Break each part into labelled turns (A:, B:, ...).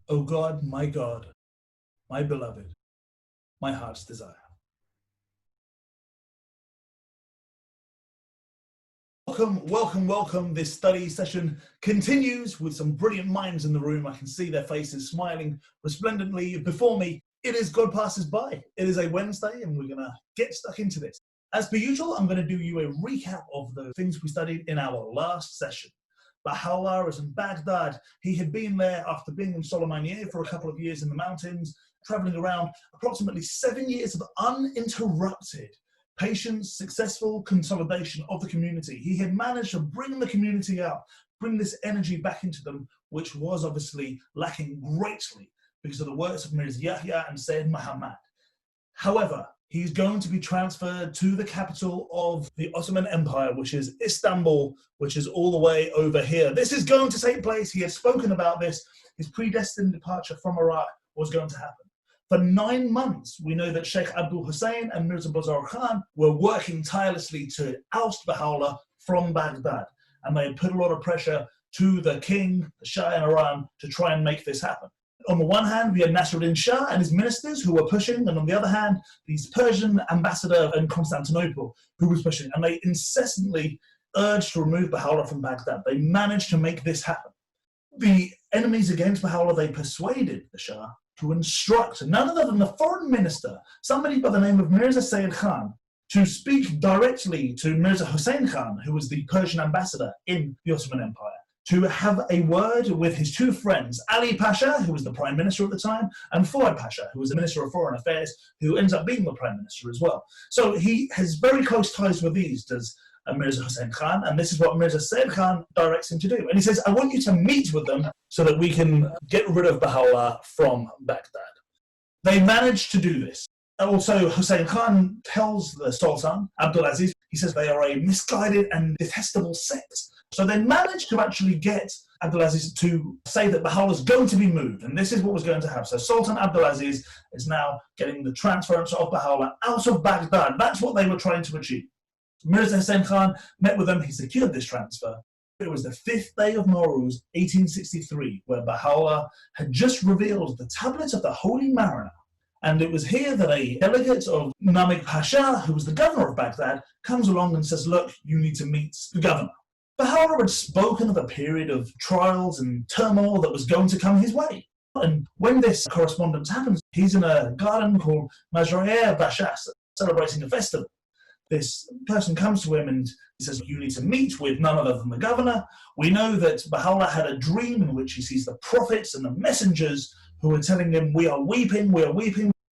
A: O God, my beloved, my heart's desire. Welcome. This study session continues with some brilliant minds in the room. I can see their faces smiling resplendently before me. It is God Passes By. It is a Wednesday and we're going to get stuck into this. As per usual, I'm going to do you a recap of the things we studied in our last session. Baha'u'llah was in Baghdad. He had been there after being in Sulaymaniyah for a couple of years in the mountains, traveling around approximately 7 years of uninterrupted patience, successful consolidation of the community. He had managed to bring the community up, bring this energy back into them, which was obviously lacking greatly because of the works of Mirza Yahya and Sayyid Muhammad. However, he's going to be transferred to the capital of the Ottoman Empire, which is Istanbul, which is all the way over here. This is going to take place. He had spoken about this. His predestined departure from Iraq was going to happen. For 9 months, we know that Sheikh Abdul Hussein and Mirza Bazar Khan were working tirelessly to oust Baha'u'llah from Baghdad. And they had put a lot of pressure to the king, the Shah in Iran, to try and make this happen. On the one hand, we had Nasruddin Shah and his ministers who were pushing, and on the other hand, the Persian ambassador in Constantinople who was pushing. And they incessantly urged to remove Baha'u'llah from Baghdad. They managed to make this happen. The enemies against Baha'u'llah, they persuaded the Shah to instruct none other than the foreign minister, somebody by the name of Mirza Sayyid Khan, to speak directly to Mirza Hussein Khan, who was the Persian ambassador in the Ottoman Empire, to have a word with his two friends, Ali Pasha, who was the prime minister at the time, and Fuad Pasha, who was the minister of foreign affairs, who ends up being the prime minister as well. So he has very close ties with these, does Mirza Hussein Khan, and this is what Mirza Sayyid Khan directs him to do. And he says, I want you to meet with them so that we can get rid of Baha'u'llah from Baghdad. They managed to do this. Also, Hussein Khan tells the Sultan, Abdulaziz, he says they are a misguided and detestable sect. So they managed to actually get Abdulaziz to say that Baha'u'llah is going to be moved, and this is what was going to happen. So Sultan Abdulaziz is now getting the transference of Baha'u'llah out of Baghdad. That's what they were trying to achieve. Mirza Hussein Khan met with them, he secured this transfer. It was the 5th day of Nowruz, 1863, where Baha'u'llah had just revealed the tablets of the Holy Mariner. And it was here that a delegate of Namik Pasha, who was the governor of Baghdad, comes along and says, look, you need to meet the governor. Baha'u'llah had spoken of a period of trials and turmoil that was going to come his way. And when this correspondence happens, he's in a garden called Majra'e Bashas, celebrating a festival. This person comes to him and he says, you need to meet with none other than the governor. We know that Baha'u'llah had a dream in which he sees the prophets and the messengers who are telling him, we are weeping,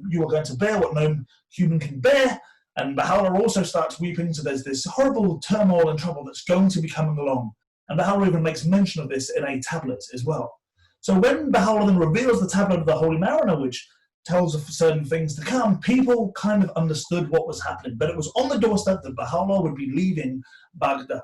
A: you are going to bear what no human can bear. And Baha'u'llah also starts weeping, so there's this horrible turmoil and trouble that's going to be coming along. And Baha'u'llah even makes mention of this in a tablet as well. So when Baha'u'llah then reveals the tablet of the Holy Mariner, which tells of certain things to come, people kind of understood what was happening. But it was on the doorstep that Baha'u'llah would be leaving Baghdad.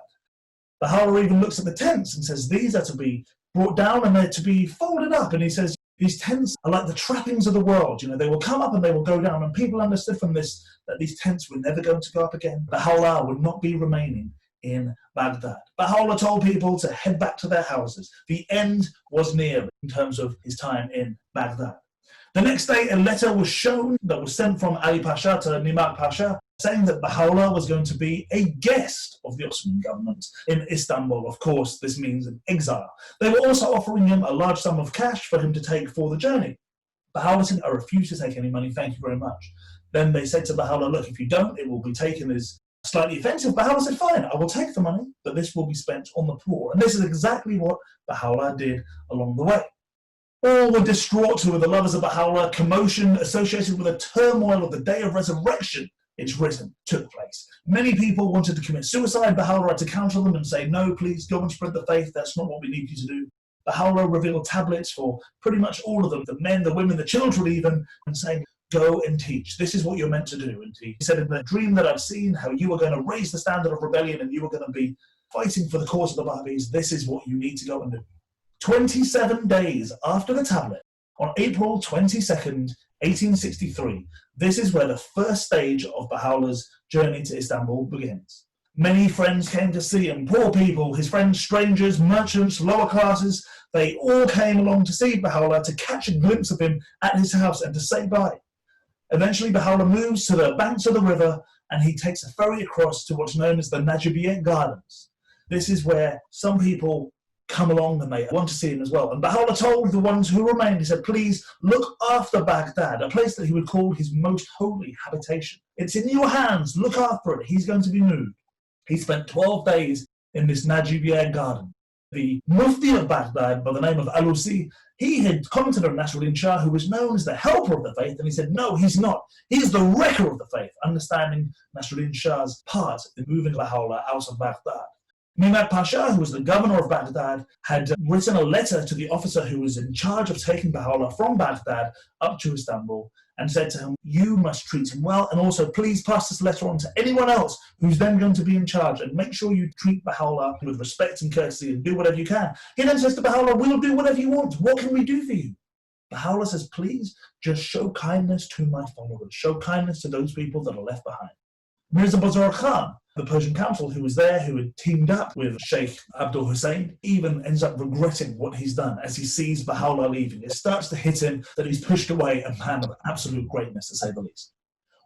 A: Baha'u'llah even looks at the tents and says, these are to be brought down and they're to be folded up. And he says, these tents are like the trappings of the world. You know, they will come up and they will go down. And people understood from this that these tents were never going to go up again. Baha'u'llah would not be remaining in Baghdad. Baha'u'llah told people to head back to their houses. The end was near in terms of his time in Baghdad. The next day, a letter was shown that was sent from Ali Pasha to Nimak Pasha, saying that Baha'u'llah was going to be a guest of the Ottoman government in Istanbul. Of course, this means an exile. They were also offering him a large sum of cash for him to take for the journey. Baha'u'llah said, I refuse to take any money, thank you very much. Then they said to Baha'u'llah, look, if you don't, it will be taken as slightly offensive. Baha'u'llah said, fine, I will take the money, but this will be spent on the poor. And this is exactly what Baha'u'llah did along the way. All were distraught who were the lovers of Baha'u'llah. Commotion associated with the turmoil of the day of resurrection, it's written, took place. Many people wanted to commit suicide. Baha'u'llah had to counter them and say, no, please go and spread the faith. That's not what we need you to do. Baha'u'llah revealed tablets for pretty much all of them, the men, the women, the children even, and saying, go and teach. This is what you're meant to do. And he said, in the dream that I've seen, how you are going to raise the standard of rebellion and you are going to be fighting for the cause of the Babis. This is what you need to go and do. 27 days after the tablet, on April 22nd, 1863, this is where the first stage of Baha'u'llah's journey to Istanbul begins. Many friends came to see him, poor people, his friends, strangers, merchants, lower classes. They all came along to see Baha'u'llah, to catch a glimpse of him at his house and to say bye. Eventually, Baha'u'llah moves to the banks of the river and he takes a ferry across to what's known as the Najibiyeh Gardens. This is where some people come along and they want to see him as well. And Baha'u'llah told the ones who remained, he said, please look after Baghdad, a place that he would call his most holy habitation. It's in your hands, look after it, he's going to be moved. He spent 12 days in this Najibiyeh garden. The Mufti of Baghdad, by the name of Alusi, he had commented on Nasruddin Shah, who was known as the helper of the faith, and he said, no, he's not. He's the wrecker of the faith, understanding Nasruddin Shah's part in moving Baha'u'llah out of Baghdad. Mimad Pasha, who was the governor of Baghdad, had written a letter to the officer who was in charge of taking Baha'u'llah from Baghdad up to Istanbul and said to him, you must treat him well, and also please pass this letter on to anyone else who's then going to be in charge, and make sure you treat Baha'u'llah with respect and courtesy and do whatever you can. He then says to Baha'u'llah, we'll do whatever you want. What can we do for you? Baha'u'llah says, please just show kindness to my followers. Show kindness to those people that are left behind. Mirza Bazar Khan, the Persian council who was there, who had teamed up with Sheikh Abdul Hussein, even ends up regretting what he's done as he sees Baha'u'llah leaving. It starts to hit him that he's pushed away a man of absolute greatness, to say the least.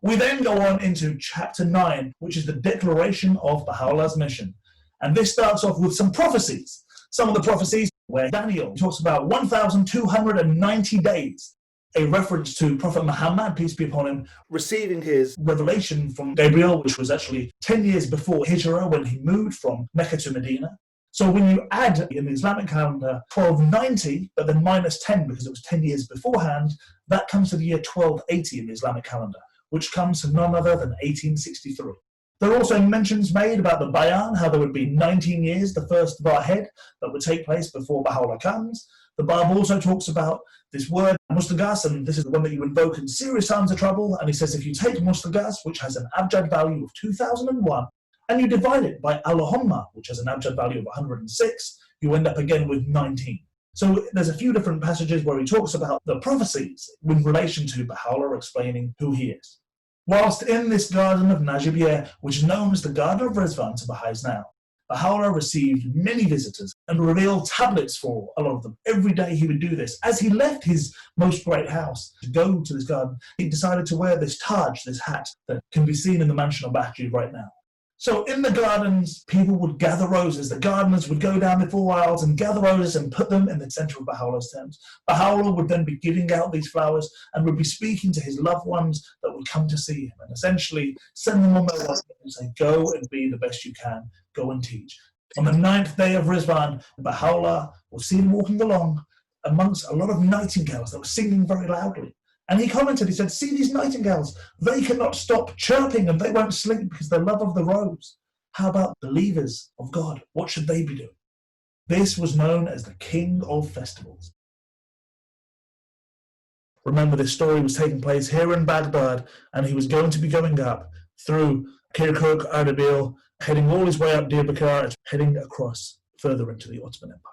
A: We then go on into chapter 9, which is the declaration of Baha'u'llah's mission. And this starts off with some prophecies. Some of the prophecies where Daniel talks about 1,290 days, a reference to Prophet Muhammad, peace be upon him, receiving his revelation from Gabriel, which was actually 10 years before Hijrah, when he moved from Mecca to Medina. So when you add in the Islamic calendar 1290, but then minus 10 because it was 10 years beforehand, that comes to the year 1280 in the Islamic calendar, which comes to none other than 1863. There are also mentions made about the Bayan, how there would be 19 years, the first Barhead, that would take place before Baha'u'llah comes. The Bab also talks about this word, Mustaghas, and this is the one that you invoke in serious times of trouble. And he says, if you take Mustaghas, which has an abjad value of 2001, and you divide it by Allahumma, which has an abjad value of 106, you end up again with 19. So there's a few different passages where he talks about the prophecies in relation to Baha'u'llah explaining who he is. Whilst in this garden of Najibiyeh, which is known as the Garden of Rizwan to Baha'is now, Baha'u'llah received many visitors and revealed tablets for a lot of them. Every day he would do this. As he left his most great house to go to this garden, he decided to wear this Taj, this hat, that can be seen in the mansion of Bahjid right now. So in the gardens, people would gather roses. The gardeners would go down the 4 aisles and gather roses and put them in the center of Baha'u'llah's tent. Baha'u'llah would then be giving out these flowers and would be speaking to his loved ones that would come to see him and essentially send them on their way and say, go and be the best you can, go and teach. On the 9th day of Rizwan, Baha'u'llah was seen walking along amongst a lot of nightingales that were singing very loudly. And he commented, he said, see these nightingales, they cannot stop chirping and they won't sleep because they love of the rose. How about believers of God? What should they be doing? This was known as the King of Festivals. Remember, this story was taking place here in Baghdad, and he was going to be going up through Kirkuk, Ardabil, heading all his way up Diyarbakir, heading across further into the Ottoman Empire.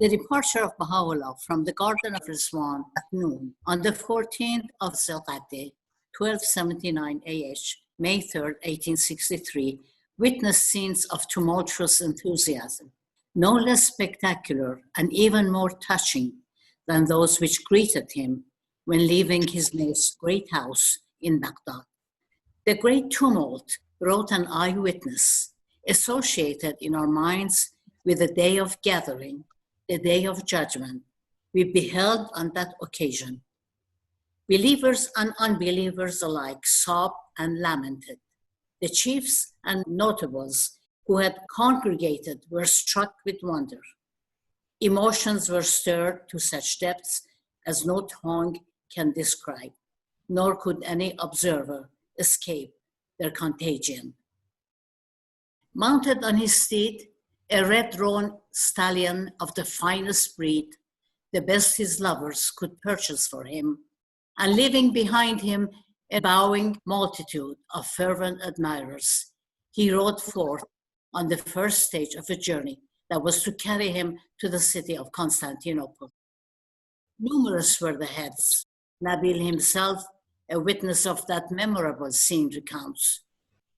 B: The departure of Baha'u'llah from the Garden of Rizwan at noon on the 14th of Zilqa'dah, 1279 AH, May 3rd, 1863, witnessed scenes of tumultuous enthusiasm, no less spectacular and even more touching than those which greeted him when leaving his most great house in Baghdad. The great tumult, wrote an eyewitness, associated in our minds with the day of gathering, the day of judgment, we beheld on that occasion. Believers and unbelievers alike sobbed and lamented. The chiefs and notables who had congregated were struck with wonder. Emotions were stirred to such depths as no tongue can describe, nor could any observer escape their contagion. Mounted on his steed, a red-roan stallion of the finest breed, the best his lovers could purchase for him, and leaving behind him a bowing multitude of fervent admirers, he rode forth on the first stage of a journey that was to carry him to the city of Constantinople. Numerous were the heads. Nabil himself, a witness of that memorable scene, recounts,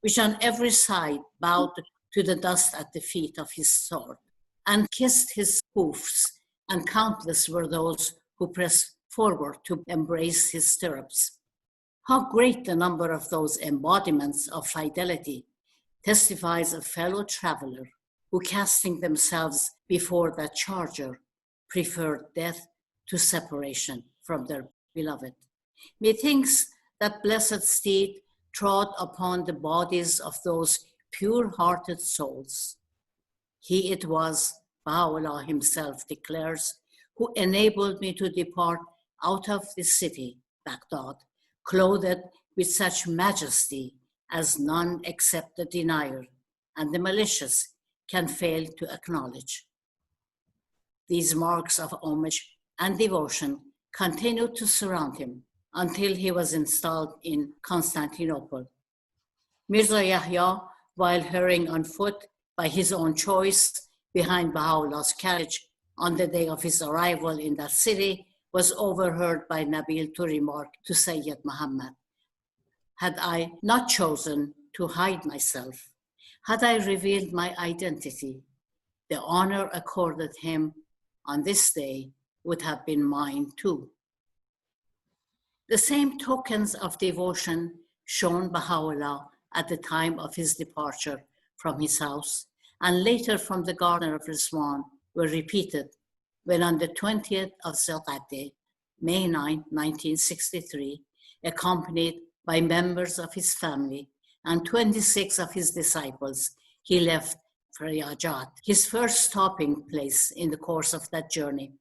B: which on every side bowed to the dust at the feet of his sword, and kissed his hoofs, and countless were those who pressed forward to embrace his stirrups. How great the number of those embodiments of fidelity testifies a fellow traveler who, casting themselves before that charger, preferred death to separation from their beloved. Methinks that blessed steed trod upon the bodies of those pure-hearted souls. He it was, Baha'u'llah himself declares, who enabled me to depart out of the city, Baghdad, clothed with such majesty as none except the denier and the malicious can fail to acknowledge. These marks of homage and devotion continued to surround him until he was installed in Constantinople. Mirza Yahya, while hurrying on foot by his own choice behind Baha'u'llah's carriage on the day of his arrival in that city, was overheard by Nabil to remark to Sayyid Muhammad, "Had I not chosen to hide myself, had I revealed my identity, the honor accorded him on this day would have been mine too." The same tokens of devotion shown Baha'u'llah at the time of his departure from his house and later from the Garden of Rizwan were repeated when on the 20th of Zulqa'dah, May 9, 1963, accompanied by members of his family and 26 of his disciples, he left Fariyajat, his first stopping place in the course of that journey.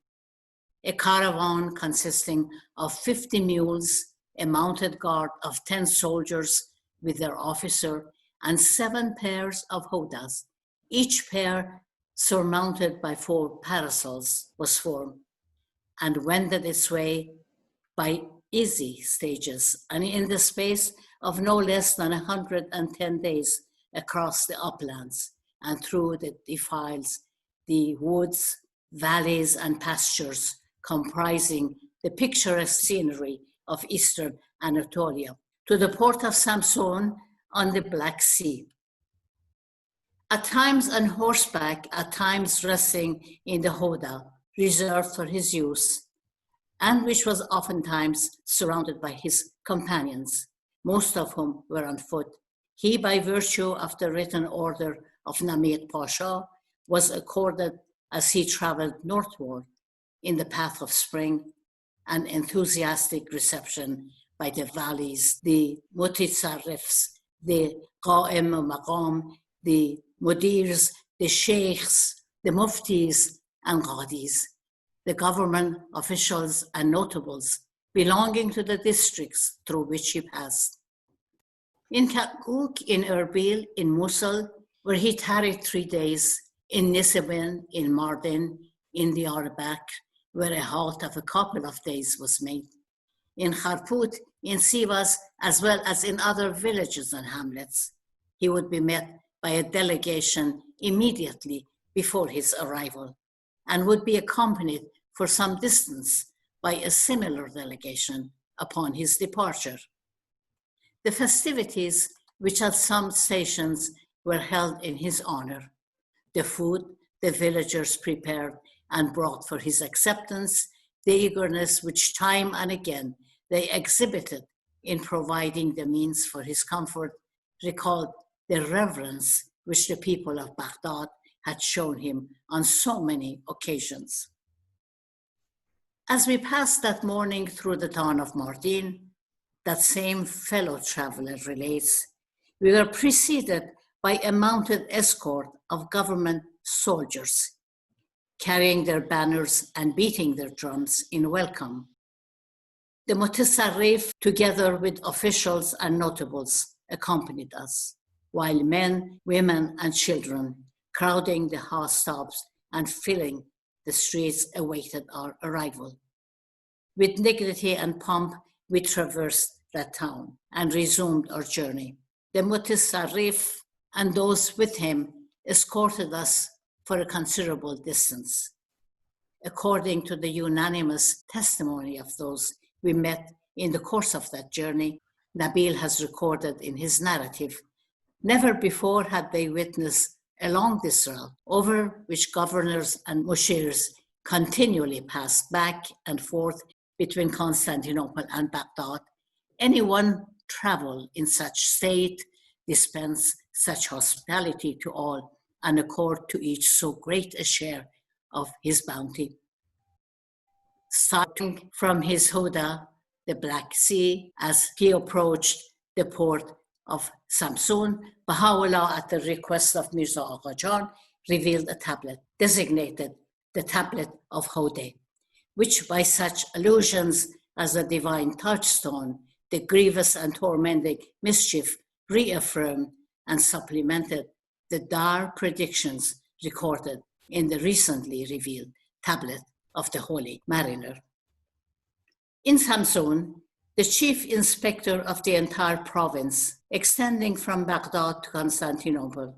B: A caravan consisting of 50 mules, a mounted guard of 10 soldiers with their officer, and 7 pairs of hodas, each pair surmounted by 4 parasols, was formed and wended its way by easy stages and in the space of no less than 110 days across the uplands and through the defiles, the woods, valleys, and pastures comprising the picturesque scenery of eastern Anatolia, to the port of Samsun on the Black Sea. At times on horseback, at times resting in the hoda reserved for his use, and which was oftentimes surrounded by his companions, most of whom were on foot. He, by virtue of the written order of Namir Pasha, was accorded, as he traveled northward in the path of spring, an enthusiastic reception by the valleys, the mutisarrifs, the qa'im maqam, the mudirs, the sheikhs, the muftis, and qadis, the government officials and notables belonging to the districts through which he passed. In Kirkuk, in Erbil, in Mosul, where he tarried 3 days, in Nisibin, in Mardin, in Diyarbakir, where a halt of a couple of days was made, in Kharput, in Sivas, as well as in other villages and hamlets. He would be met by a delegation immediately before his arrival and would be accompanied for some distance by a similar delegation upon his departure. The festivities, which at some stations were held in his honor, the food the villagers prepared and brought for his acceptance, the eagerness which time and again they exhibited in providing the means for his comfort, recalled the reverence which the people of Baghdad had shown him on so many occasions. As we passed that morning through the town of Mardin, that same fellow traveler relates, we were preceded by a mounted escort of government soldiers, carrying their banners and beating their drums in welcome. The mutasarrif, together with officials and notables, accompanied us, while men, women, and children, crowding the housestops and filling the streets, awaited our arrival. With dignity and pomp, we traversed that town and resumed our journey. The mutasarrif and those with him escorted us for a considerable distance. According to the unanimous testimony of those we met in the course of that journey, Nabil has recorded in his narrative, never before had they witnessed along this route, over which governors and mushirs continually passed back and forth between Constantinople and Baghdad. Anyone travel in such state, dispense such hospitality to all, and accord to each so great a share of his bounty. Starting from his Huda, the Black Sea, as he approached the port of Samsun, Baha'u'llah, at the request of Mirza Agha Jan, revealed a tablet designated the Tablet of Hodeh, which by such allusions as the divine touchstone, the grievous and tormenting mischief, reaffirmed and supplemented the dire predictions recorded in the recently revealed Tablet of the Holy Mariner. In Samsun, the chief inspector of the entire province, extending from Baghdad to Constantinople,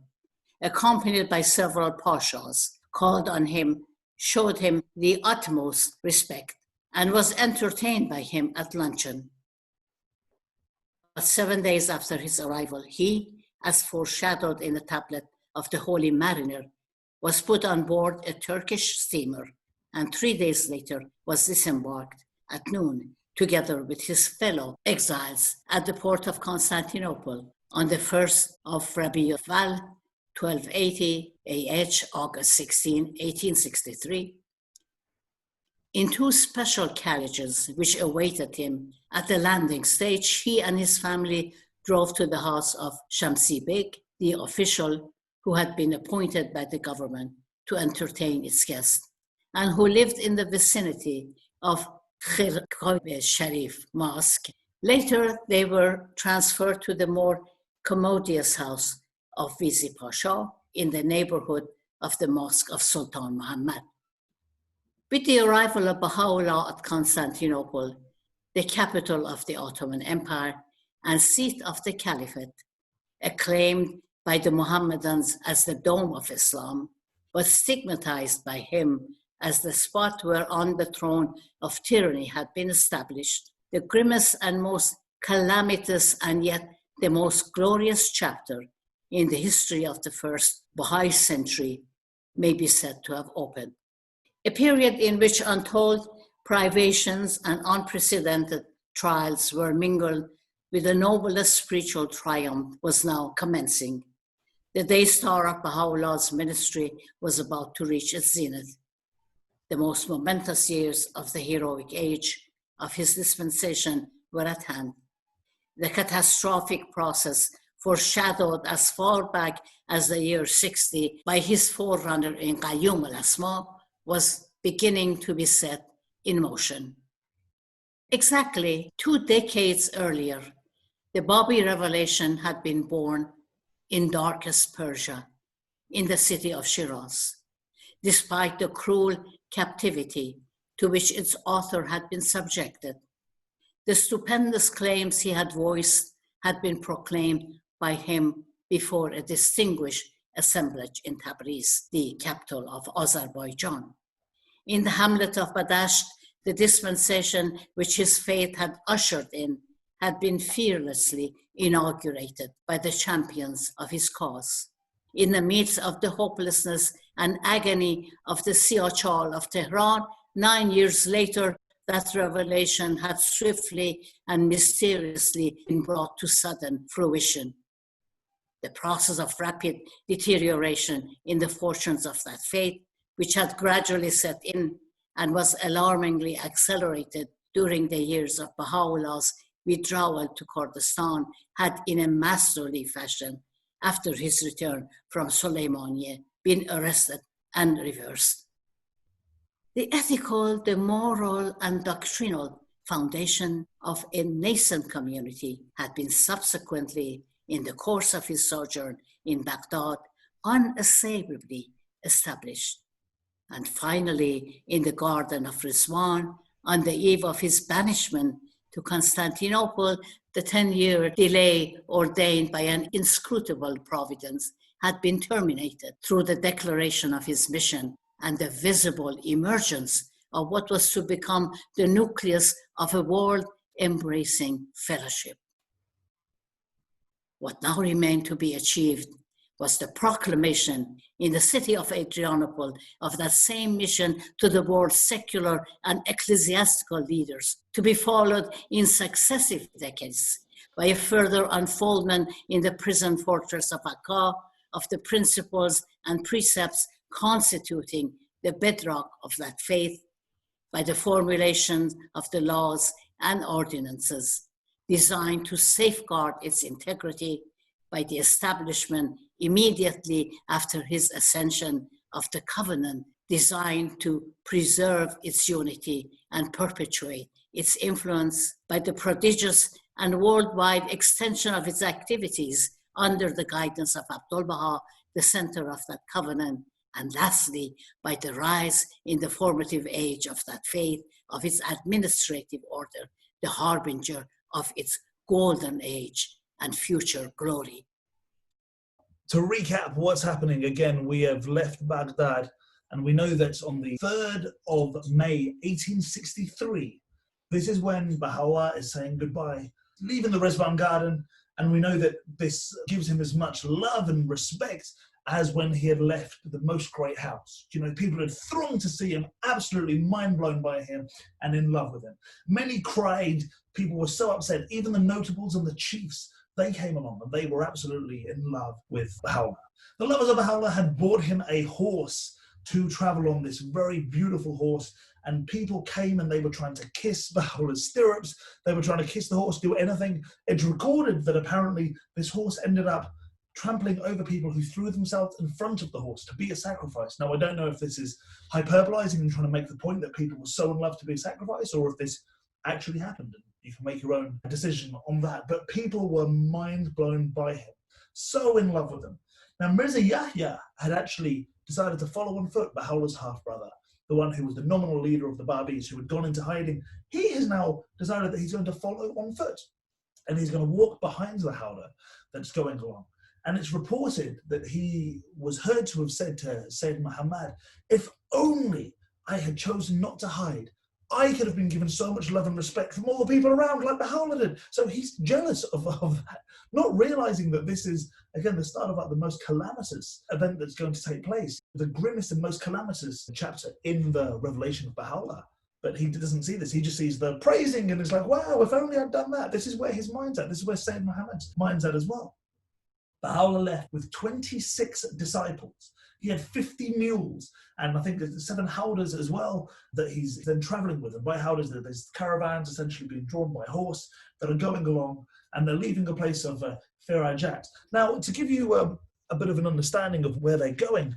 B: accompanied by several pashas, called on him, showed him the utmost respect, and was entertained by him at luncheon. But 7 days after his arrival, he, as foreshadowed in the Tablet of the Holy Mariner, was put on board a Turkish steamer, and 3 days later was disembarked at noon, together with his fellow exiles at the port of Constantinople on the 1st of Rabi'ul Awwal, 1280 AH, August 16, 1863. In 2 special carriages which awaited him at the landing stage, he and his family drove to the house of Shamsi Beg, the official who had been appointed by the government to entertain its guests, and who lived in the vicinity of Khirkab Sharif Mosque. Later, they were transferred to the more commodious house of Vizi Pasha in the neighborhood of the Mosque of Sultan Muhammad. With the arrival of Baha'u'llah at Constantinople, the capital of the Ottoman Empire and seat of the Caliphate, acclaimed by the Mohammedans as the Dome of Islam, but stigmatized by him as the spot whereon the throne of tyranny had been established, the grimmest and most calamitous and yet the most glorious chapter in the history of the first Baha'i century may be said to have opened. A period in which untold privations and unprecedented trials were mingled with the noblest spiritual triumph was now commencing. The day star of Baha'u'llah's ministry was about to reach its zenith. The most momentous years of the heroic age of his dispensation were at hand. The catastrophic process, foreshadowed as far back as the year 60 by his forerunner in Qayyum al-Asma, was beginning to be set in motion. Exactly 2 decades earlier, the Babi revelation had been born in darkest Persia, in the city of Shiraz, despite the cruel captivity to which its author had been subjected. The stupendous claims he had voiced had been proclaimed by him before a distinguished assemblage in Tabriz, the capital of Azerbaijan. In the hamlet of Badasht, the dispensation which his faith had ushered in had been fearlessly inaugurated by the champions of his cause. In the midst of the hopelessness and agony of the Siachal of Tehran, 9 years later, that revelation had swiftly and mysteriously been brought to sudden fruition. The process of rapid deterioration in the fortunes of that faith, which had gradually set in and was alarmingly accelerated during the years of Baha'u'llah's withdrawal to Kurdistan, had in a masterly fashion, after his return from Soleimaniye, been arrested and reversed. The ethical, the moral, and doctrinal foundation of a nascent community had been subsequently, in the course of his sojourn in Baghdad, unassailably established. And finally, in the Garden of Rizwan, on the eve of his banishment to Constantinople, the 10-year delay ordained by an inscrutable providence had been terminated through the declaration of his mission and the visible emergence of what was to become the nucleus of a world-embracing fellowship. What now remained to be achieved was the proclamation in the city of Adrianople of that same mission to the world's secular and ecclesiastical leaders, to be followed in successive decades by a further unfoldment in the prison fortress of Akka of the principles and precepts constituting the bedrock of that faith, by the formulation of the laws and ordinances designed to safeguard its integrity, by the establishment immediately after his ascension of the covenant designed to preserve its unity and perpetuate its influence, by the prodigious and worldwide extension of its activities under the guidance of Abdu'l-Baha, the center of that covenant, and lastly, by the rise in the formative age of that faith, of its administrative order, the harbinger of its golden age and future glory.
A: To recap what's happening, again, we have left Baghdad, and we know that on the 3rd of May, 1863, this is when Baha'u'llah is saying goodbye, leaving the Rizwan Garden, and we know that this gives him as much love and respect as when he had left the Most Great House. You know, people had thronged to see him, absolutely mind blown by him and in love with him. Many cried, people were so upset, even the notables and the chiefs, they came along and they were absolutely in love with Baha'u'llah. The lovers of Baha'u'llah had bought him a horse to travel on, this very beautiful horse, and people came and they were trying to kiss Baha'u'llah's stirrups, they were trying to kiss the horse, do anything. It's recorded that apparently this horse ended up trampling over people who threw themselves in front of the horse to be a sacrifice. Now, I don't know if this is hyperbolizing and trying to make the point that people were so in love to be a sacrifice, or if this actually happened. You can make your own decision on that. But people were mind blown by him, so in love with him. Now, Mirza Yahya had actually decided to follow on foot Baha'u'llah's half-brother, the one who was the nominal leader of the Babis, who had gone into hiding. He has now decided that he's going to follow on foot, and he's going to walk behind the howdah that's going along. And it's reported that he was heard to have said to Sayyid Muhammad, "If only I had chosen not to hide, I could have been given so much love and respect from all the people around like Baha'u'llah did." So he's jealous of that, not realizing that this is, again, the start of like the most calamitous event that's going to take place, the grimmest and most calamitous chapter in the revelation of Baha'u'llah. But he doesn't see this. He just sees the praising and it's like, wow, if only I'd done that. This is where his mind's at. This is where Sayyid Muhammad's mind's at as well. Baha'u'llah left with 26 disciples. He had 50 mules, and I think there's 7 howdahs as well that he's then traveling with. And by howdahs, there's caravans essentially being drawn by horse that are going along, and they're leaving the place of Firajat. Now, to give you a bit of an understanding of where they're going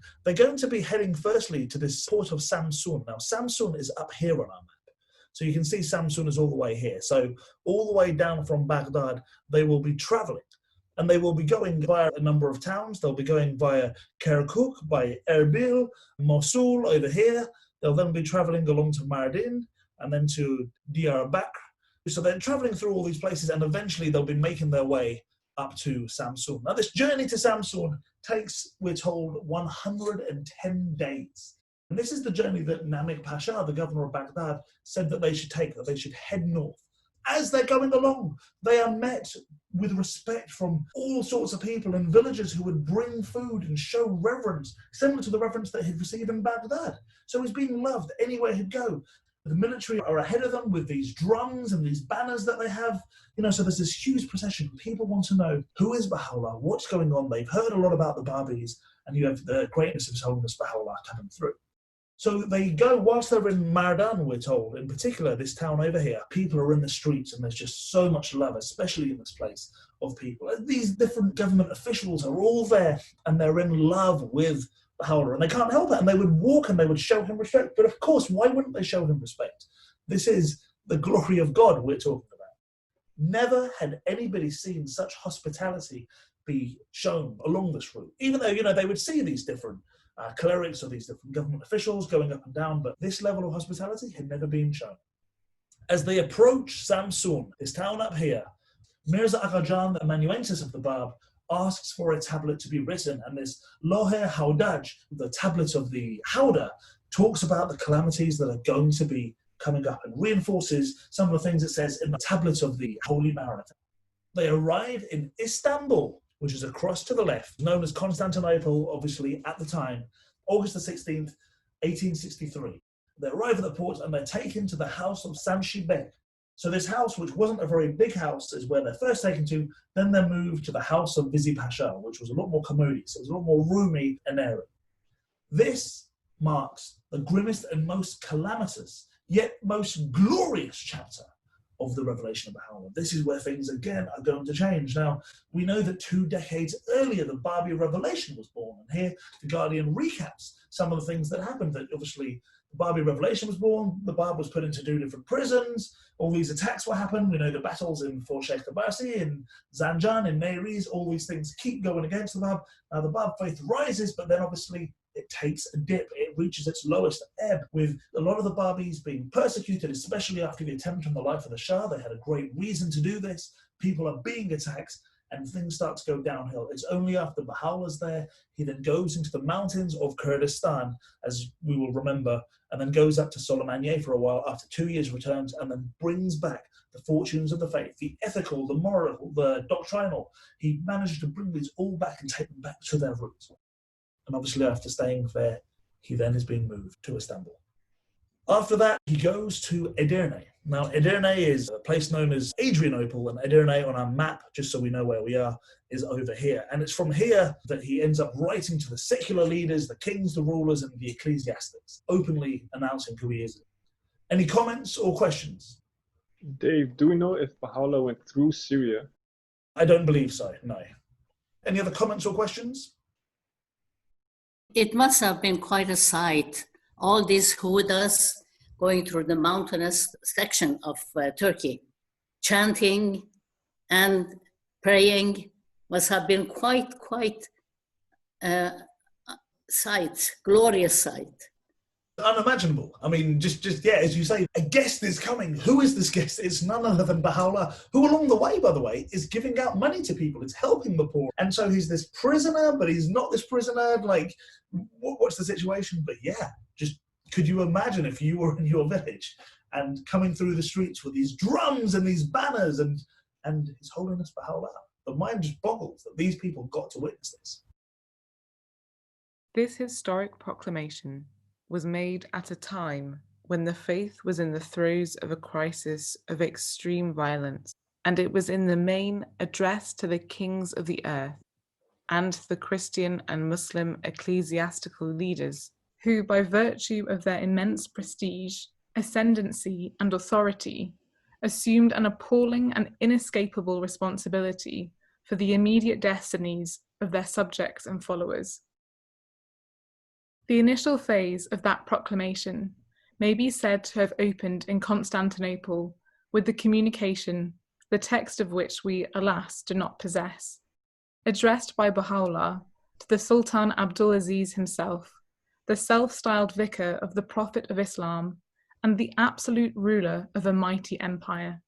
A: to be heading firstly to this port of Samsun. Now, Samsun is up here on our map. So you can see Samsun is all the way here. So all the way down from Baghdad, they will be traveling. And they will be going via a number of towns. They'll be going via Kirkuk, by Erbil, Mosul over here. They'll then be traveling along to Mardin and then to Diyarbakr. So they're traveling through all these places, and eventually they'll be making their way up to Samsun. Now, this journey to Samsun takes, we're told, 110 days. And this is the journey that Namik Pasha, the governor of Baghdad, said that they should take, that they should head north. As they're going along, they are met with respect from all sorts of people and villagers who would bring food and show reverence, similar to the reverence that he'd received in Baghdad. So he's being loved anywhere he'd go. The military are ahead of them with these drums and these banners that they have. You know, so there's this huge procession. People want to know, who is Baha'u'llah? What's going on? They've heard a lot about the Babis, and you have the greatness of His Holiness Baha'u'llah coming through. So they go, whilst they're in Mardan, we're told, in particular, this town over here, people are in the streets and there's just so much love, especially in this place, of people. And these different government officials are all there and they're in love with Baha'u'llah, and they can't help it. And they would walk and they would show him respect. But of course, why wouldn't they show him respect? This is the glory of God we're talking about. Never had anybody seen such hospitality be shown along this route, even though, you know, they would see these different clerics or these different government officials going up and down, but this level of hospitality had never been shown. As they approach Samsun, this town up here, Mirza Agha Jan, the amanuensis of the Bab, asks for a tablet to be written, and this Lohe Haudaj, the tablet of the Howdah, talks about the calamities that are going to be coming up and reinforces some of the things it says in the tablet of the Holy Maranatha. They arrive in Istanbul, which is across to the left, known as Constantinople, obviously, at the time, August the 16th, 1863. They arrive at the port and they're taken to the house of Samshi Beg. So this house, which wasn't a very big house, is where they're first taken to. Then they're moved to the house of Vizi Pasha, which was a lot more commodious. It was a lot more roomy and airy. This marks the grimmest and most calamitous, yet most glorious chapter of the revelation of Baha'u'llah. This is where things again are going to change. Now, we know that 2 decades earlier, the Babi revelation was born. And here, the Guardian recaps some of the things that happened. That obviously, the Babi revelation was born, the Bab was put into 2 different prisons, all these attacks were happening. We know the battles in Fort Sheikh Tabasi, in Zanjan, in Nairis, all these things keep going against the Bab. Now, the Bab faith rises, but then obviously it takes a dip. It reaches its lowest ebb, with a lot of the Babis being persecuted, especially after the attempt on the life of the Shah. They had a great reason to do this. People are being attacked, and things start to go downhill. It's only after Baha'u'llah's there, he then goes into the mountains of Kurdistan, as we will remember, and then goes up to Soleimani for a while. After 2 years, returns and then brings back the fortunes of the faith, the ethical, the moral, the doctrinal. He managed to bring these all back and take them back to their roots. And obviously, after staying there, he then is being moved to Istanbul. After that, he goes to Edirne. Now, Edirne is a place known as Adrianople, and Edirne on our map, just so we know where we are, is over here. And it's from here that he ends up writing to the secular leaders, the kings, the rulers, and the ecclesiastics, openly announcing who he is. Any comments or questions?
C: Dave, do we know if Baha'u'llah went through Syria?
A: I don't believe so, no. Any other comments or questions?
B: It must have been quite a sight. All these Hudas going through the mountainous section of Turkey, chanting and praying, must have been quite sight, glorious sight.
A: Unimaginable. I mean, just yeah, as you say, a guest is coming. Who is this guest? It's none other than Baha'u'llah, who along the way, by the way, is giving out money to people. It's helping the poor. And so he's this prisoner, but he's not this prisoner. Like, what's the situation? But yeah, just could you imagine if you were in your village and coming through the streets with these drums and these banners and His Holiness Baha'u'llah? The mind just boggles that these people got to witness this.
D: This historic proclamation was made at a time when the faith was in the throes of a crisis of extreme violence, and it was in the main addressed to the kings of the earth and the Christian and Muslim ecclesiastical leaders, who, by virtue of their immense prestige, ascendancy, and authority, assumed an appalling and inescapable responsibility for the immediate destinies of their subjects and followers. The initial phase of that proclamation may be said to have opened in Constantinople with the communication, the text of which we, alas, do not possess, addressed by Baha'u'llah to the Sultan Abdulaziz himself, the self-styled vicar of the Prophet of Islam and the absolute ruler of a mighty empire.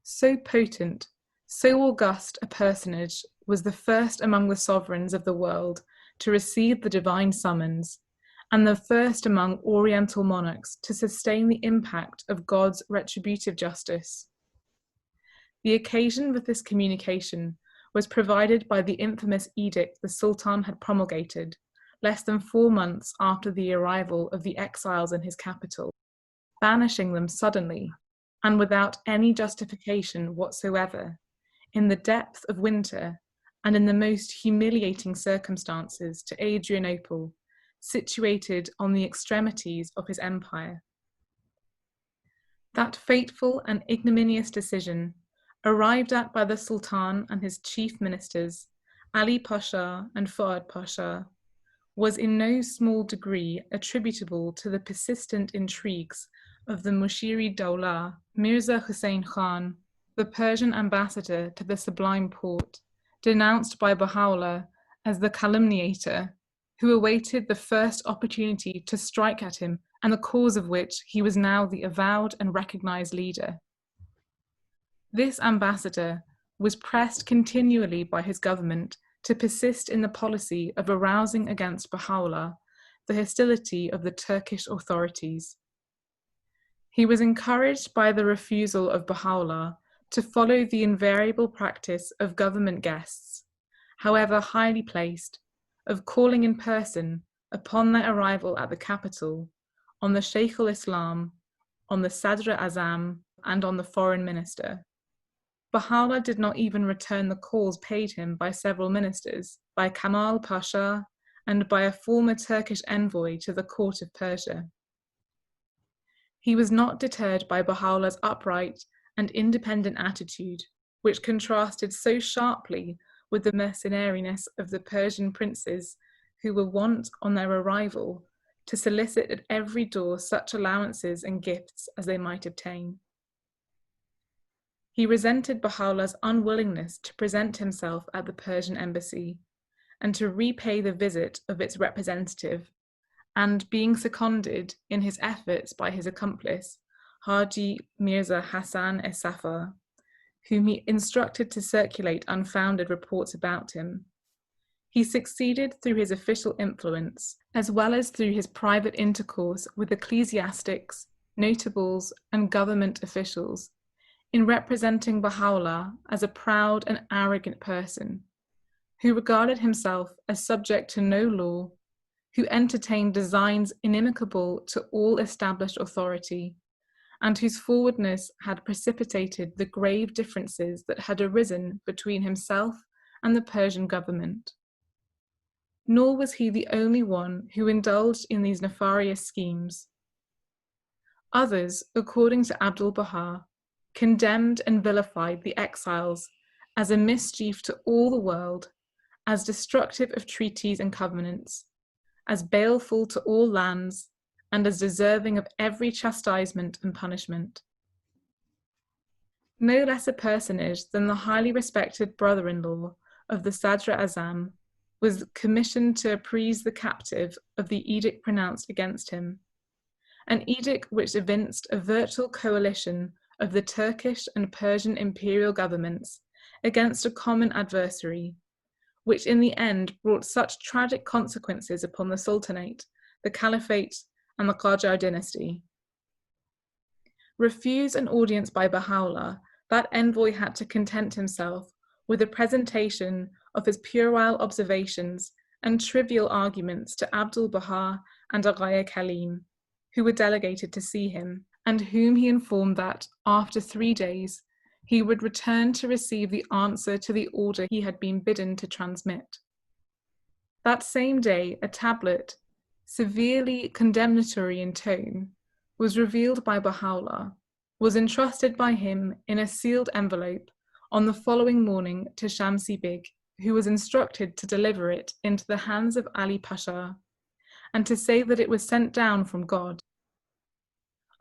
D: So potent, so august a personage was the first among the sovereigns of the world to receive the divine summons, and the first among Oriental monarchs to sustain the impact of God's retributive justice. The occasion of this communication was provided by the infamous edict the Sultan had promulgated less than 4 months after the arrival of the exiles in his capital, banishing them suddenly and without any justification whatsoever, in the depth of winter and in the most humiliating circumstances, to Adrianople, situated on the extremities of his empire. That fateful and ignominious decision, arrived at by the Sultan and his chief ministers, Ali Pasha and Fuad Pasha, was in no small degree attributable to the persistent intrigues of the Mushiri Dawla, Mirza Hussein Khan, the Persian ambassador to the Sublime Porte, denounced by Baha'u'llah as the calumniator, who awaited the first opportunity to strike at him, and the cause of which he was now the avowed and recognized leader. This ambassador was pressed continually by his government to persist in the policy of arousing against Baha'u'llah the hostility of the Turkish authorities. He was encouraged by the refusal of Baha'u'llah to follow the invariable practice of government guests however highly placed, of calling in person upon their arrival at the capital on the Sheikh al-Islam, on the Sadr Azam, and on the foreign minister. Baha'u'llah did not even return the calls paid him by several ministers, by Kamal Pasha, and by a former Turkish envoy to the court of Persia. He was not deterred by Baha'u'llah's upright and independent attitude, which contrasted so sharply with the mercenariness of the Persian princes who were wont on their arrival to solicit at every door such allowances and gifts as they might obtain. He resented Baha'u'llah's unwillingness to present himself at the Persian embassy and to repay the visit of its representative, and being seconded in his efforts by his accomplice, Haji Mirza Hassan es-Safar, whom he instructed to circulate unfounded reports about him. He succeeded through his official influence, as well as through his private intercourse with ecclesiastics, notables, and government officials, in representing Baha'u'llah as a proud and arrogant person, who regarded himself as subject to no law, who entertained designs inimical to all established authority, and whose forwardness had precipitated the grave differences that had arisen between himself and the Persian government. Nor was he the only one who indulged in these nefarious schemes. Others, according to Abdu'l-Baha, condemned and vilified the exiles as a mischief to all the world, as destructive of treaties and covenants, as baleful to all lands, and as deserving of every chastisement and punishment. No less a personage than the highly respected brother-in-law of the Sadr Azam was commissioned to apprise the captive of the edict pronounced against him, an edict which evinced a virtual coalition of the Turkish and Persian imperial governments against a common adversary, which in the end brought such tragic consequences upon the Sultanate, the Caliphate, and the Qajar dynasty. Refused an audience by Baha'u'llah, that envoy had to content himself with a presentation of his puerile observations and trivial arguments to Abdu'l-Baha and Agaya Kalim, who were delegated to see him, and whom he informed that, after 3 days, he would return to receive the answer to the order he had been bidden to transmit. That same day, a tablet, severely condemnatory in tone, was revealed by Baha'u'llah, was entrusted by him in a sealed envelope on the following morning to Shamsi Beg, who was instructed to deliver it into the hands of Ali Pasha, and to say that it was sent down from God.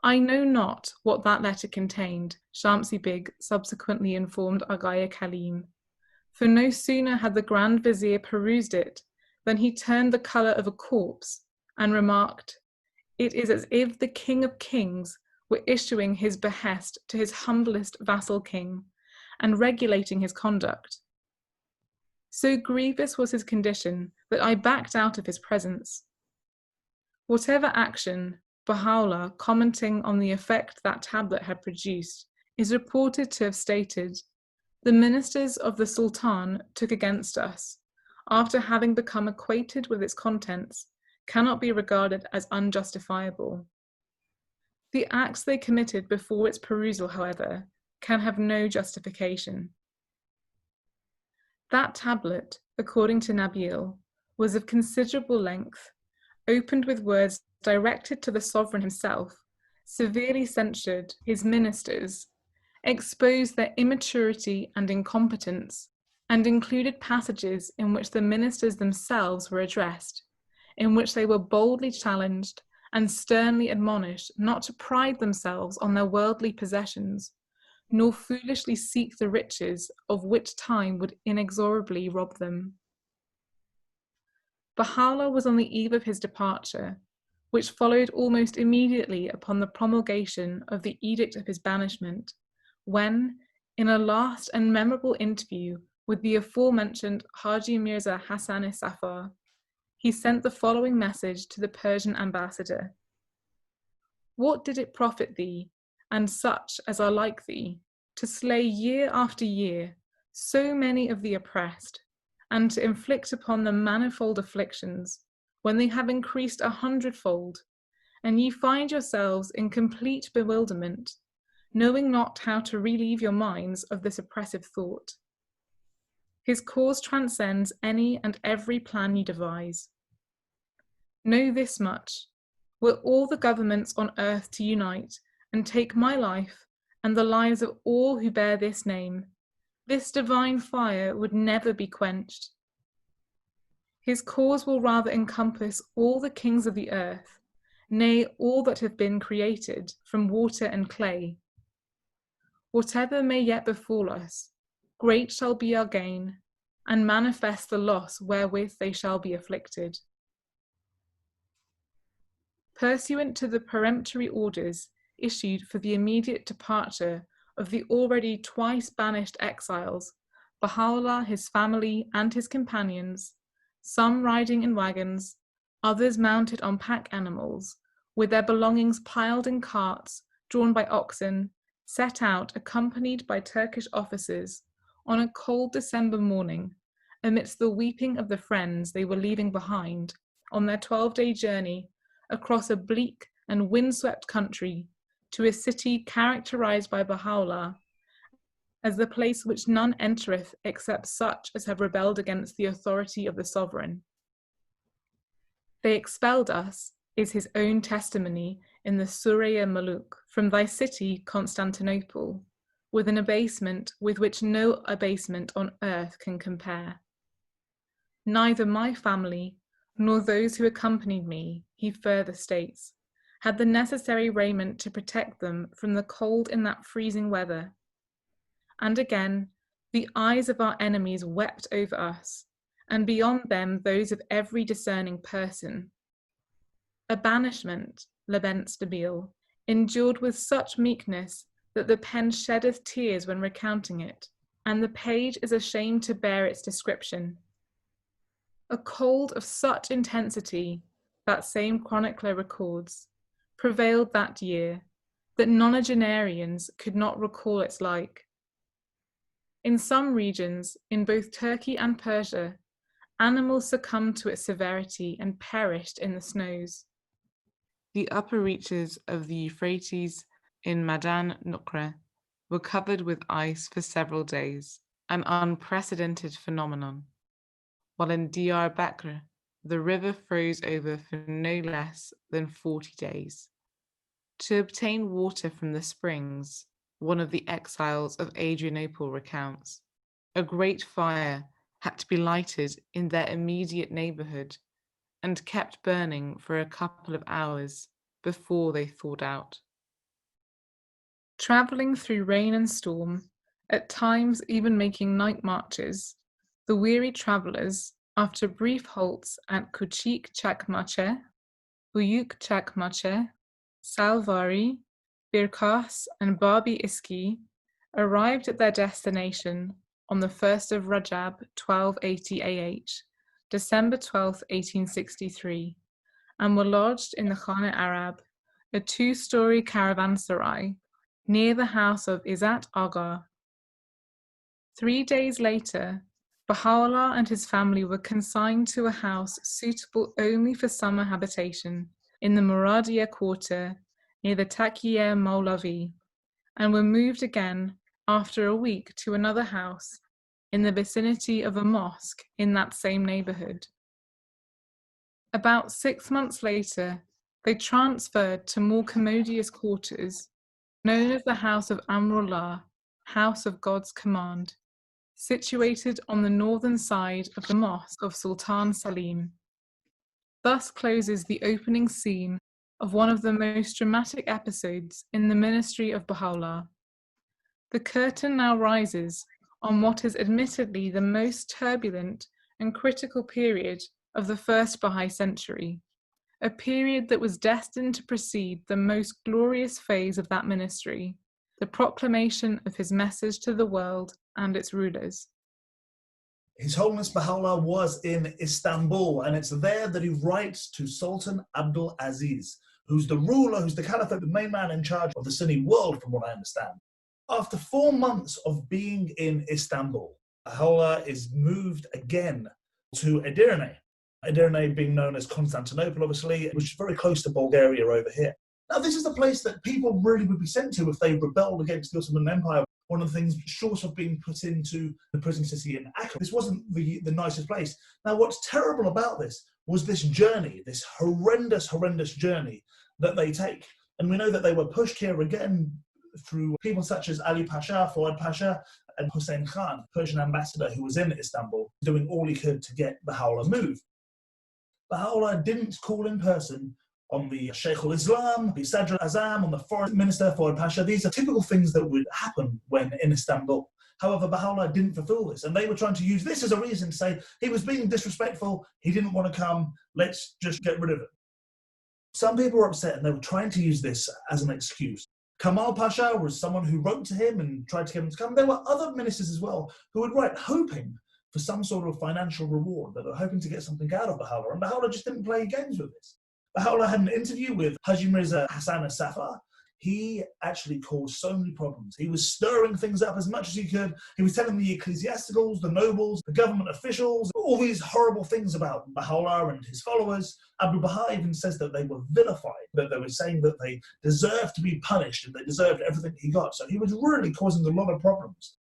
D: I know not what that letter contained, Shamsi Beg subsequently informed Agaya Kalim, for no sooner had the Grand Vizier perused it than he turned the colour of a corpse and remarked, "It is as if the King of Kings were issuing his behest to his humblest vassal king and regulating his conduct." So grievous was his condition that I backed out of his presence. Whatever action, Baha'u'llah, commenting on the effect that tablet had produced, is reported to have stated, "The ministers of the Sultan took against us, after having become acquainted with its contents, cannot be regarded as unjustifiable. The acts they committed before its perusal, however, can have no justification." That tablet, according to Nabil, was of considerable length, opened with words directed to the sovereign himself, severely censured his ministers, exposed their immaturity and incompetence, and included passages in which the ministers themselves were addressed, in which they were boldly challenged and sternly admonished not to pride themselves on their worldly possessions, nor foolishly seek the riches of which time would inexorably rob them. Baha'u'llah was on the eve of his departure, which followed almost immediately upon the promulgation of the edict of his banishment, when, in a last and memorable interview with the aforementioned Haji Mirza Hassan es-Safar, he sent the following message to the Persian ambassador: "What did it profit thee, and such as are like thee, to slay year after year so many of the oppressed, and to inflict upon them manifold afflictions, when they have increased 100-fold, and ye find yourselves in complete bewilderment, knowing not how to relieve your minds of this oppressive thought. His cause transcends any and every plan ye devise. Know this much: were all the governments on earth to unite and take my life and the lives of all who bear this name, this divine fire would never be quenched. His cause will rather encompass all the kings of the earth, nay, all that have been created from water and clay. Whatever may yet befall us, great shall be our gain, and manifest the loss wherewith they shall be afflicted. Pursuant to the peremptory orders issued for the immediate departure of the already twice banished exiles, Baha'u'llah, his family, and his companions, some riding in wagons, others mounted on pack animals, with their belongings piled in carts drawn by oxen, set out accompanied by Turkish officers on a cold December morning, amidst the weeping of the friends they were leaving behind on their 12-day journey across a bleak and windswept country to a city characterized by Baha'u'llah as the place which none entereth except such as have rebelled against the authority of the sovereign. They expelled us, is his own testimony in the Surah Muluk, from thy city, Constantinople, with an abasement with which no abasement on earth can compare. Neither my family nor those who accompanied me, he further states, had the necessary raiment to protect them from the cold in that freezing weather. And again, the eyes of our enemies wept over us, and beyond them those of every discerning person. A banishment, Labent Stabile, endured with such meekness that the pen sheddeth tears when recounting it, and the page is ashamed to bear its description. A cold of such intensity, that same chronicler records, prevailed that year, that nonagenarians could not recall its like. In some regions, in both Turkey and Persia, animals succumbed to its severity and perished in the snows.
E: The upper reaches of the Euphrates in Madan Nukra were covered with ice for several days, an unprecedented phenomenon, while in Diyarbakir the river froze over for no less than 40 days. To obtain water from the springs, one of the exiles of Adrianople recounts, a great fire had to be lighted in their immediate neighborhood and kept burning for a couple of hours before they thawed out.
D: Traveling through rain and storm, at times even making night marches, the weary travelers, after brief halts at Kuchik Chakmache, Uyuk Chakmache, Salvari, Birkas, and Babi Iski, arrived at their destination on the 1st of Rajab 1280 AH, December 12, 1863, and were lodged in the Khane Arab, a 2-story caravanserai, near the house of Izzat Agha. 3 days later, Baha'u'llah and his family were consigned to a house suitable only for summer habitation in the Muradia quarter near the Taqiyya Maulavi, and were moved again after a week to another house in the vicinity of a mosque in that same neighborhood. About 6 months later, they transferred to more commodious quarters, known as the House of Amrullah, House of God's Command, situated on the northern side of the Mosque of Sultan Salim. Thus closes the opening scene of one of the most dramatic episodes in the ministry of Baha'u'llah. The curtain now rises on what is admittedly the most turbulent and critical period of the first Baha'i century, a period that was destined to precede the most glorious phase of that ministry, the proclamation of his message to the world and its rulers.
A: His Holiness Baha'u'llah was in Istanbul, and it's there that he writes to Sultan Abdul Aziz, who's the ruler, who's the caliphate, the main man in charge of the Sunni world, from what I understand. After 4 months of being in Istanbul, Baha'u'llah is moved again to Edirne. Edirne being known as Constantinople, obviously, which is very close to Bulgaria over here. Now, this is the place that people really would be sent to if they rebelled against the Ottoman Empire. One of the things, short of being put into the prison city in Akka, this wasn't the nicest place. Now, what's terrible about this was this journey, this horrendous journey that they take. And we know that they were pushed here again through people such as Ali Pasha, Fuad Pasha, and Hussein Khan, Persian ambassador who was in Istanbul, doing all he could to get Baha'u'llah moved. Baha'u'llah didn't call in person on the Sheikh al-Islam, the Sadr al-Azam, on the foreign minister, Fuad Pasha. These are typical things that would happen when in Istanbul. However, Baha'u'llah didn't fulfill this, and they were trying to use this as a reason to say he was being disrespectful, he didn't want to come, let's just get rid of it. Some people were upset, and they were trying to use this as an excuse. Kamal Pasha was someone who wrote to him and tried to get him to come. There were other ministers as well who would write hoping for some sort of financial reward, that were hoping to get something out of Baha'u'llah, and Baha'u'llah just didn't play games with this. Baha'u'llah had an interview with Haji Mirza Hassan al-Safar. He actually caused so many problems. He was stirring things up as much as he could. He was telling the ecclesiasticals, the nobles, the government officials, all these horrible things about Baha'u'llah and his followers. Abu Baha even says that they were vilified, that they were saying that they deserved to be punished and they deserved everything he got. So he was really causing a lot of problems.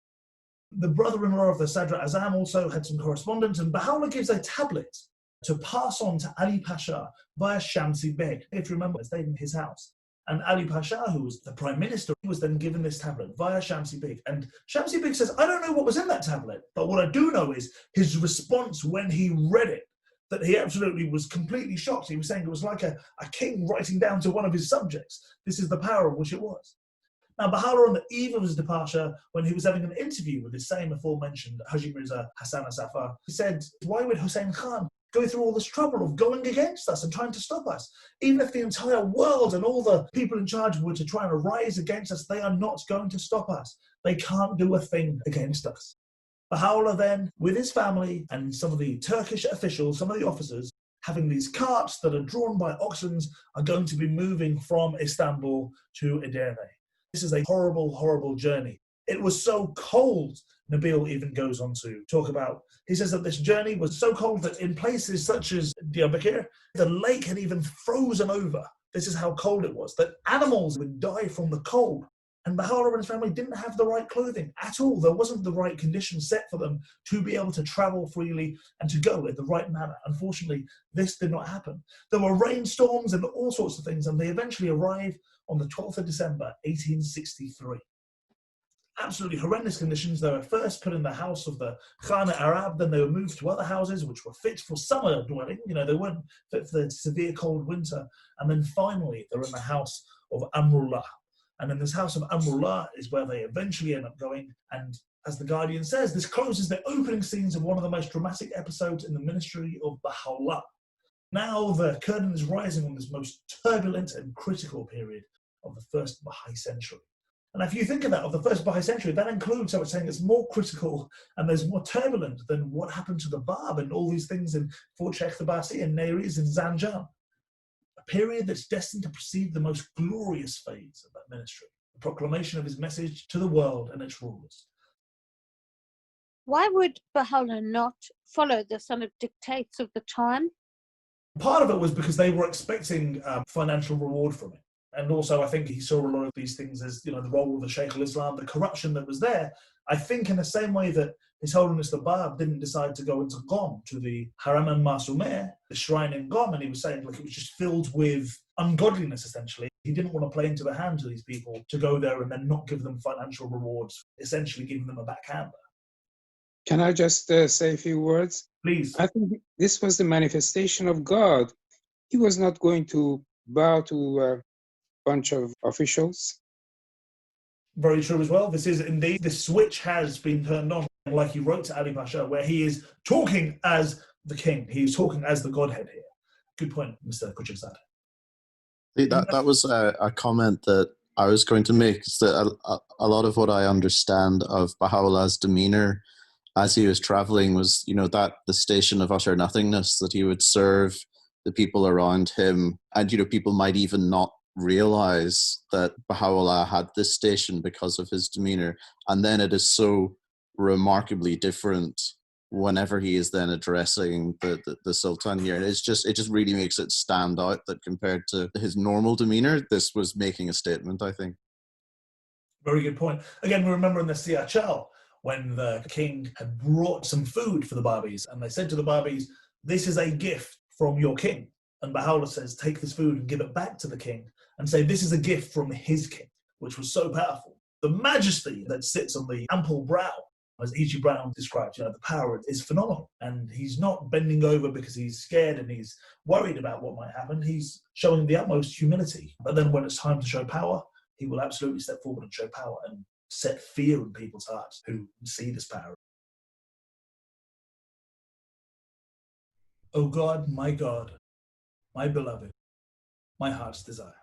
A: The brother-in-law of the Sadr Azam also had some correspondence, and Baha'u'llah gives a tablet to pass on to Ali Pasha via Shamsi Beg. If you remember, they stayed in his house. And Ali Pasha, who was the prime minister, was then given this tablet via Shamsi Beg. And Shamsi Beg says, I don't know what was in that tablet, but what I do know is his response when he read it, that he absolutely was completely shocked. He was saying it was like a king writing down to one of his subjects. This is the power of which it was. Now, Baha'u'llah, on the eve of his departure, when he was having an interview with the same aforementioned Haji Mirza Hassan al-Safar, he said, why would Hussein Khan go through all this trouble of going against us and trying to stop us? Even if the entire world and all the people in charge were to try and rise against us, they are not going to stop us. They can't do a thing against us. Baha'u'llah then, with his family and some of the Turkish officials, some of the officers, having these carts that are drawn by oxen, are going to be moving from Istanbul to Edirne. This is a horrible, horrible journey. It was so cold, Nabil even goes on to talk about. He says that this journey was so cold that in places such as Diyarbakir, the lake had even frozen over. This is how cold it was, that animals would die from the cold. And Baha'u'llah and his family didn't have the right clothing at all. There wasn't the right conditions set for them to be able to travel freely and to go in the right manner. Unfortunately, this did not happen. There were rainstorms and all sorts of things, and they eventually arrived on the 12th of December, 1863. Absolutely horrendous conditions. They were first put in the house of the Khana Arab, then they were moved to other houses which were fit for summer dwelling. You know, they weren't fit for the severe cold winter. And then finally, they're in the house of Amrullah. And in this house of Amrullah is where they eventually end up going. And as the Guardian says, this closes the opening scenes of one of the most dramatic episodes in the ministry of Baha'u'llah. Now the curtain is rising on this most turbulent and critical period of the first Baha'i century. And if you think of that, of the first Baha'i century, that includes, I was saying, it's more critical and there's more turbulent than what happened to the Bab and all these things in Fort Sheikh Tabasi and Nairis and Zanjan. A period that's destined to precede the most glorious phase of that ministry, the proclamation of his message to the world and its rulers.
F: Why would Baha'u'llah not follow the sort of dictates of the time?
A: Part of it was because they were expecting financial reward from it. And also, I think he saw a lot of these things as, you know, the role of the Shaykh al-Islam, the corruption that was there. I think in the same way that His Holiness the Bab didn't decide to go into Qom, to the Haram al-Masumeh, the shrine in Qom, and he was saying like it was just filled with ungodliness, essentially. He didn't want to play into the hands of these people to go there and then not give them financial rewards, essentially giving them a backhander.
G: Can I just say a few words?
A: Please.
G: I think this was the manifestation of God. He was not going to bow to a bunch of officials.
A: Very true as well. This is indeed, the switch has been turned on, like he wrote to Ali Pasha, where he is talking as the king. He's talking as the Godhead here. Good point, Mr. Kuchikzad.
H: That was a comment that I was going to make, is that a lot of what I understand of Baha'u'llah's demeanor as he was traveling was, you know, that the station of utter nothingness, that he would serve the people around him. And, you know, people might even not realize that Baha'u'llah had this station because of his demeanor. And then it is so remarkably different whenever he is then addressing the Sultan here. And it just really makes it stand out that compared to his normal demeanor, this was making a statement, I think.
A: Very good point. Again, we remember in the Sia Chow when the king had brought some food for the Barbis, and they said to the Barbis, "This is a gift from your king." And Baha'u'llah says, "Take this food and give it back to the king," and say, "This is a gift from his king," which was so powerful. The majesty that sits on the ample brow, as E.G. Brown describes, the power is phenomenal. And he's not bending over because he's scared and he's worried about what might happen. He's showing the utmost humility. But then when it's time to show power, he will absolutely step forward and show power and set fear in people's hearts who see this power. O God, my beloved, my heart's desire.